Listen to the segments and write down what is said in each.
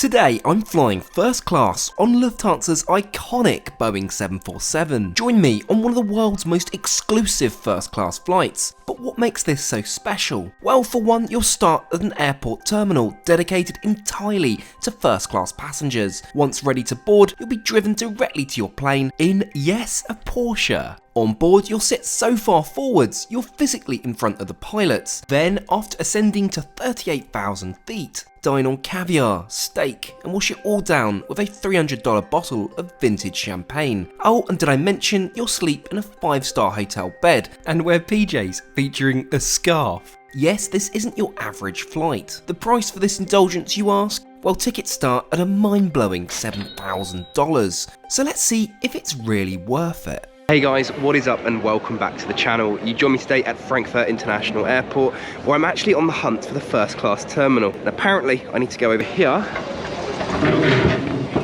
Today I'm flying first class on Lufthansa's iconic Boeing 747. Join me on one of the world's most exclusive first class flights. But what makes this so special? Well, for one, you'll start at an airport terminal dedicated entirely to first class passengers. Once ready to board, you'll be driven directly to your plane in, yes, a Porsche. On board, you'll sit so far forwards, you're physically in front of the pilots. Then, after ascending to 38,000 feet, dine on caviar, steak, and wash it all down with a $300 bottle of vintage champagne. Oh, and did I mention you'll sleep in a 5-star hotel bed and wear PJs featuring a scarf? Yes, this isn't your average flight. The price for this indulgence, you ask? Well, tickets start at a mind-blowing $7,000. So let's see if it's really worth it. Hey guys, what is up and welcome back to the channel. You join me today at Frankfurt International Airport, where I'm actually on the hunt for the first class terminal. And apparently I need to go over here.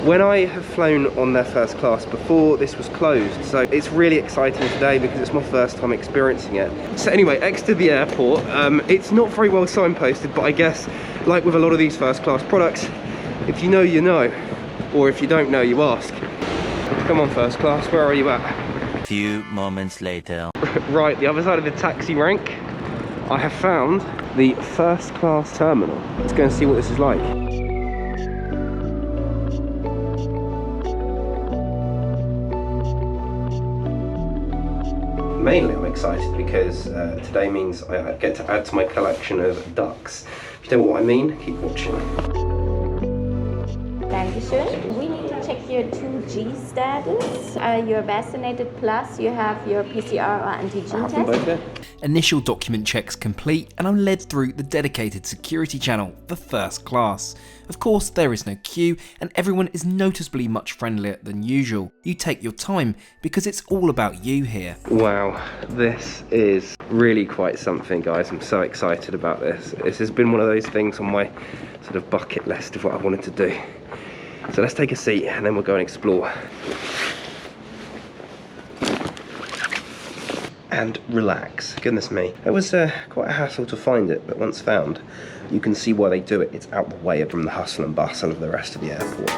When I have flown on their first class before, this was closed, so it's really exciting today because it's my first time experiencing it. So anyway, exited the airport. It's not very well signposted, but I guess like with a lot of these first class products, if you know, you know, or if you don't know, you ask. Come on, first class, where are you at? Few moments later. Right, the other side of the taxi rank, I have found the first class terminal. Let's go and see what this is like. Mainly I'm excited because today means I get to add to my collection of ducks. If you know what I mean, keep watching. Dankeschön. We need to check your 2G status. You're vaccinated, plus you have your PCR or antigen test. Initial document checks complete, and I'm led through the dedicated security channel for first class. Of course, there is no queue, and everyone is noticeably much friendlier than usual. You take your time, because it's all about you here. Wow, this is really quite something, guys. I'm so excited about this. This has been one of those things on my sort of bucket list of what I wanted to do. So let's take a seat and then we'll go and explore. And relax. Goodness me. It was quite a hassle to find it, but once found, you can see why they do it. It's out the way from the hustle and bustle of the rest of the airport.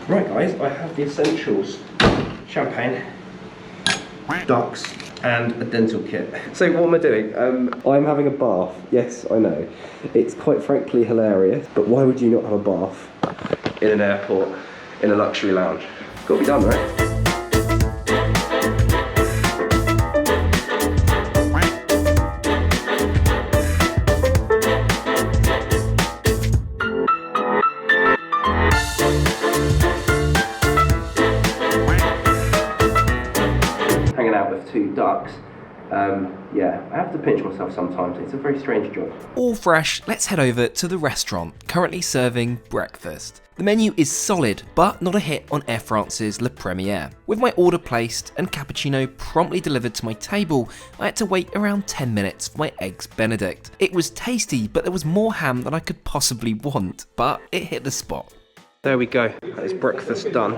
Right guys, I have the essentials. Champagne, ducks, and a dental kit. So what am I doing? I'm having a bath. Yes, I know. It's quite frankly hilarious, but why would you not have a bath in an airport, in a luxury lounge? It's got to be done, right? Two ducks. Yeah, I have to pinch myself sometimes. It's a very strange job. All fresh, let's head over to the restaurant, currently serving breakfast. The menu is solid, but not a hit on Air France's Le Premier. With my order placed and cappuccino promptly delivered to my table, I had to wait around 10 minutes for my eggs Benedict. It was tasty, but there was more ham than I could possibly want, but it hit the spot. There we go, that is breakfast done.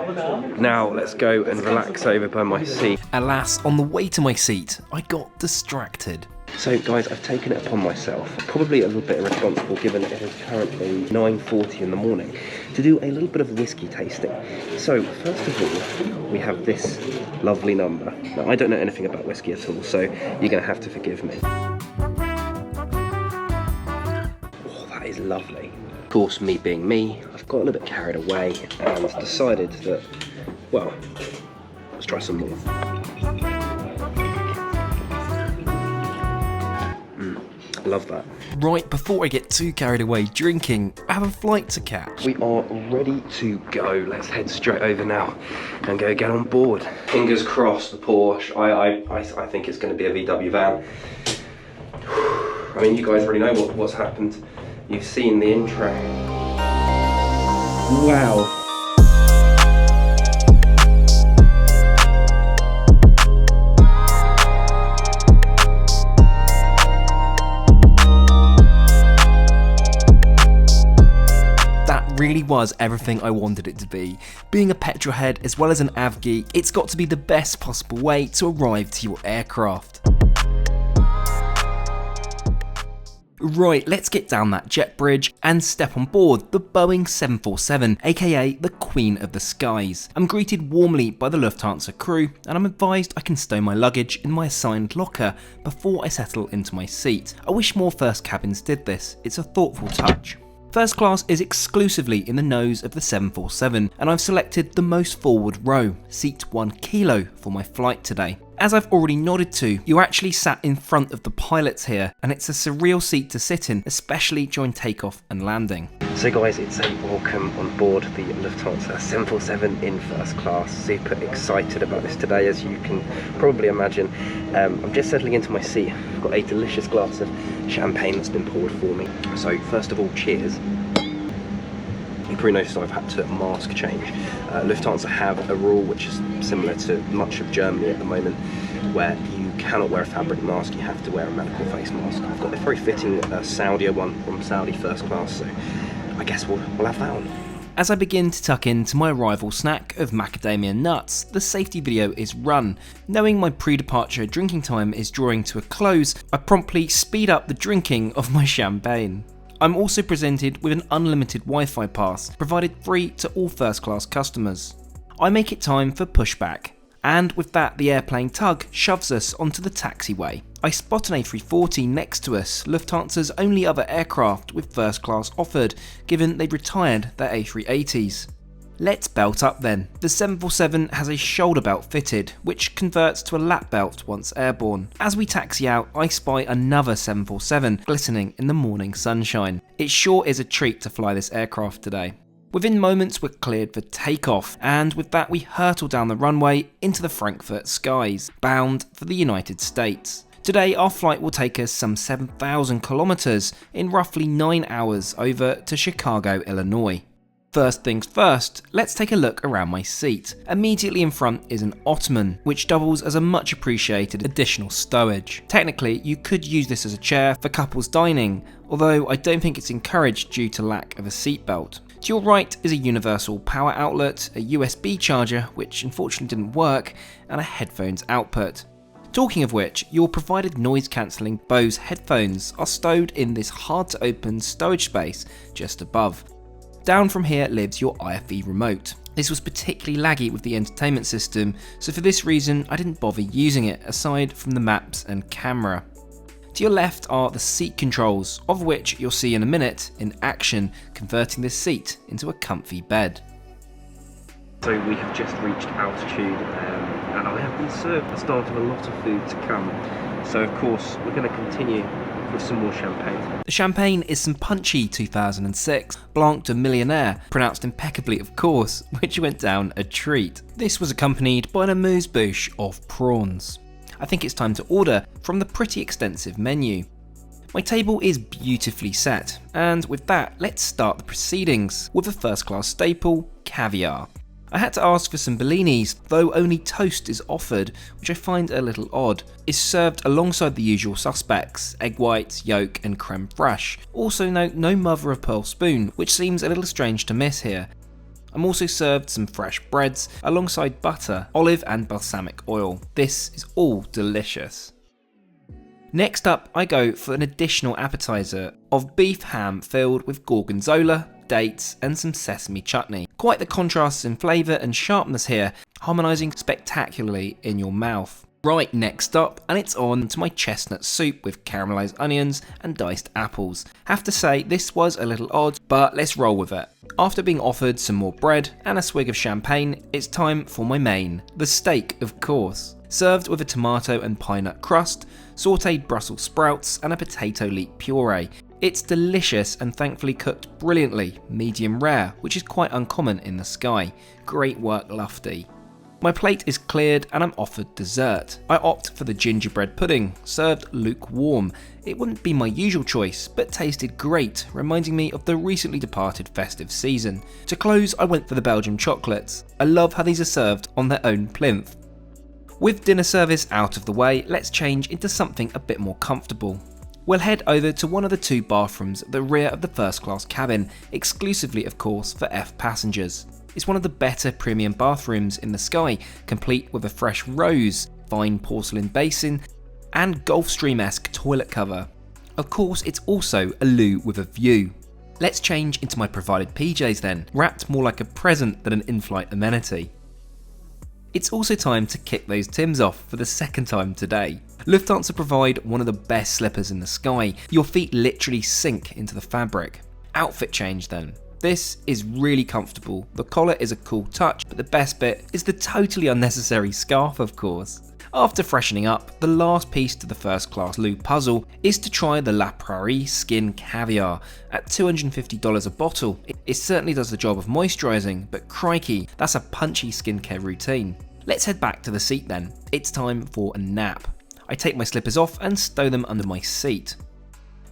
Now let's go and relax over by my seat. Alas, on the way to my seat, I got distracted. So guys, I've taken it upon myself, probably a little bit irresponsible given it is currently 9:40 in the morning, to do a little bit of whiskey tasting. So first of all, we have this lovely number. Now I don't know anything about whiskey at all, so you're gonna have to forgive me. Oh, that is lovely. Of course, me being me, I've got a little bit carried away and decided that, well, let's try some more. Love that. Right, before I get too carried away drinking, I have a flight to catch. We are ready to go. Let's head straight over now and go get on board. Fingers crossed, the Porsche. I think it's going to be a VW van. I mean, you guys already know what's happened. You've seen the intro. Wow. That really was everything I wanted it to be. Being a petrolhead as well as an av geek, it's got to be the best possible way to arrive to your aircraft. Right, let's get down that jet bridge and step on board the Boeing 747, aka the Queen of the Skies. I'm greeted warmly by the Lufthansa crew, and I'm advised I can stow my luggage in my assigned locker before I settle into my seat. I wish more first cabins did this, it's a thoughtful touch. First class is exclusively in the nose of the 747, and I've selected the most forward row, seat 1 kilo, for my flight today. As I've already nodded to, you're actually sat in front of the pilots here, and it's a surreal seat to sit in, especially during takeoff and landing. So guys, it's a welcome on board the Lufthansa 747 in first class. Super excited about this today, as you can probably imagine. I'm just settling into my seat. I've got a delicious glass of champagne that's been poured for me. So first of all, cheers. You probably noticed I've had to mask change. Lufthansa have a rule which is similar to much of Germany at the moment, where you cannot wear a fabric mask, you have to wear a medical face mask. I've got a very fitting Saudi one from Saudi first class, so I guess we'll have that on. As I begin to tuck into my arrival snack of macadamia nuts, the safety video is run. Knowing my pre-departure drinking time is drawing to a close, I promptly speed up the drinking of my champagne. I'm also presented with an unlimited Wi-Fi pass, provided free to all first class customers. I make it time for pushback, and with that the airplane tug shoves us onto the taxiway. I spot an A340 next to us, Lufthansa's only other aircraft with first class offered, given they'd retired their A380s. Let's belt up then. The 747 has a shoulder belt fitted, which converts to a lap belt once airborne. As we taxi out, I spy another 747 glistening in the morning sunshine. It sure is a treat to fly this aircraft today. Within moments we're cleared for takeoff, and with that we hurtle down the runway into the Frankfurt skies, bound for the United States. Today our flight will take us some 7,000 kilometers in roughly 9 hours over to Chicago, Illinois. First things first, let's take a look around my seat. Immediately in front is an ottoman, which doubles as a much appreciated additional stowage. Technically, you could use this as a chair for couples dining, although I don't think it's encouraged due to lack of a seatbelt. To your right is a universal power outlet, a USB charger, which unfortunately didn't work, and a headphones output. Talking of which, your provided noise-cancelling Bose headphones are stowed in this hard-to-open stowage space just above. Down from here lives your IFE remote. This was particularly laggy with the entertainment system, so for this reason I didn't bother using it aside from the maps and camera. To your left are the seat controls, of which you'll see in a minute in action, converting this seat into a comfy bed. So we have just reached altitude, and I have been served the start of a lot of food to come. So of course we're going to continue with some more champagne. The champagne is some punchy 2006 Blanc de Millionnaire, pronounced impeccably of course, which went down a treat. This was accompanied by an amuse-bouche of prawns. I think it's time to order from the pretty extensive menu. My table is beautifully set, and with that let's start the proceedings with the first class staple, caviar. I had to ask for some bellinis, though only toast is offered, which I find a little odd. It's served alongside the usual suspects, egg whites, yolk and creme fraiche. Also note no mother of pearl spoon, which seems a little strange to miss here. I'm also served some fresh breads alongside butter, olive and balsamic oil. This is all delicious. Next up I go for an additional appetizer of beef ham filled with gorgonzola, dates and some sesame chutney. Quite the contrasts in flavour and sharpness here, harmonising spectacularly in your mouth. Right, next up, and it's on to my chestnut soup with caramelised onions and diced apples. Have to say, this was a little odd, but let's roll with it. After being offered some more bread and a swig of champagne, it's time for my main, the steak of course. Served with a tomato and pine nut crust, sautéed Brussels sprouts and a potato leek puree. It's delicious and thankfully cooked brilliantly, medium rare, which is quite uncommon in the sky. Great work, Lufty. My plate is cleared and I'm offered dessert. I opt for the gingerbread pudding, served lukewarm. It wouldn't be my usual choice, but tasted great, reminding me of the recently departed festive season. To close, I went for the Belgian chocolates. I love how these are served on their own plinth. With dinner service out of the way, let's change into something a bit more comfortable. We'll head over to one of the 2 bathrooms at the rear of the first class cabin, exclusively of course for F passengers. It's one of the better premium bathrooms in the sky, complete with a fresh rose, fine porcelain basin, and Gulfstream-esque toilet cover. Of course, it's also a loo with a view. Let's change into my provided PJs then, wrapped more like a present than an in-flight amenity. It's also time to kick those Tims off for the second time today. Lufthansa provide one of the best slippers in the sky. Your feet literally sink into the fabric. Outfit change then. This is really comfortable. The collar is a cool touch, but the best bit is the totally unnecessary scarf, of course. After freshening up, the last piece to the first class loo puzzle is to try the La Prairie Skin Caviar at $250 a bottle. It certainly does the job of moisturising, but crikey, that's a punchy skincare routine. Let's head back to the seat then. It's time for a nap. I take my slippers off and stow them under my seat.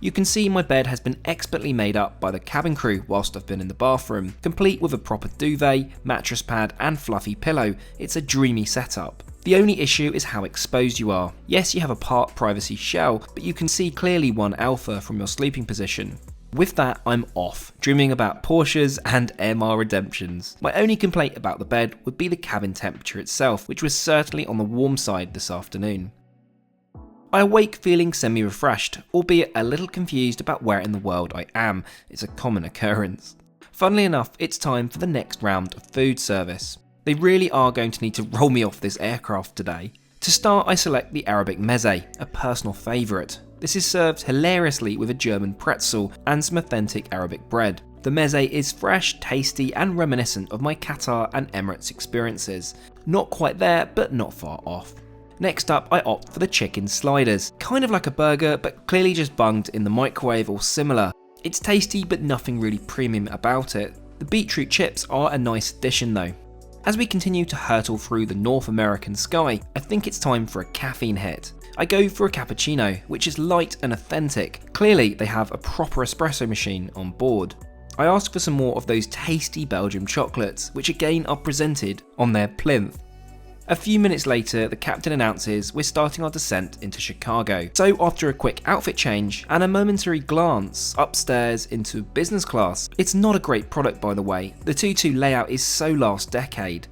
You can see my bed has been expertly made up by the cabin crew whilst I've been in the bathroom, complete with a proper duvet, mattress pad and fluffy pillow. It's a dreamy setup. The only issue is how exposed you are. Yes, you have a part privacy shell, but you can see clearly 1 alpha from your sleeping position. With that, I'm off, dreaming about Porsches and MR redemptions. My only complaint about the bed would be the cabin temperature itself, which was certainly on the warm side this afternoon. I awake feeling semi-refreshed, albeit a little confused about where in the world I am. It's a common occurrence. Funnily enough, it's time for the next round of food service. They really are going to need to roll me off this aircraft today. To start, I select the Arabic Meze, a personal favourite. This is served hilariously with a German pretzel and some authentic Arabic bread. The Meze is fresh, tasty and reminiscent of my Qatar and Emirates experiences. Not quite there, but not far off. Next up, I opt for the chicken sliders. Kind of like a burger, but clearly just bunged in the microwave or similar. It's tasty, but nothing really premium about it. The beetroot chips are a nice addition though. As we continue to hurtle through the North American sky, I think it's time for a caffeine hit. I go for a cappuccino, which is light and authentic. Clearly, they have a proper espresso machine on board. I ask for some more of those tasty Belgian chocolates, which again are presented on their plinth. A few minutes later, the captain announces we're starting our descent into Chicago. So after a quick outfit change and a momentary glance upstairs into business class, it's not a great product by the way. The 2-2 layout is so last decade.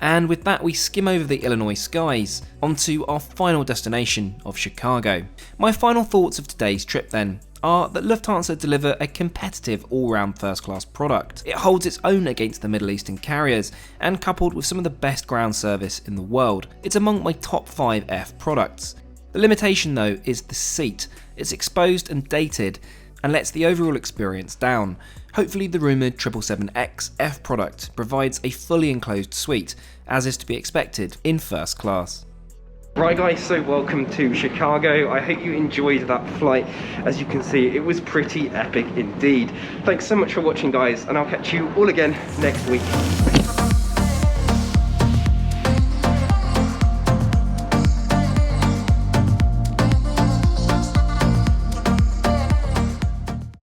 And with that, we skim over the Illinois skies onto our final destination of Chicago. My final thoughts of today's trip then are that Lufthansa deliver a competitive all-round first-class product. It holds its own against the Middle Eastern carriers, and coupled with some of the best ground service in the world, it's among my top 5 F products. The limitation though is the seat. It's exposed and dated, and lets the overall experience down. Hopefully the rumoured 777X F product provides a fully enclosed suite, as is to be expected in first class. Right guys, so welcome to Chicago. I hope you enjoyed that flight. As you can see, it was pretty epic indeed. Thanks so much for watching guys, and I'll catch you all again next week.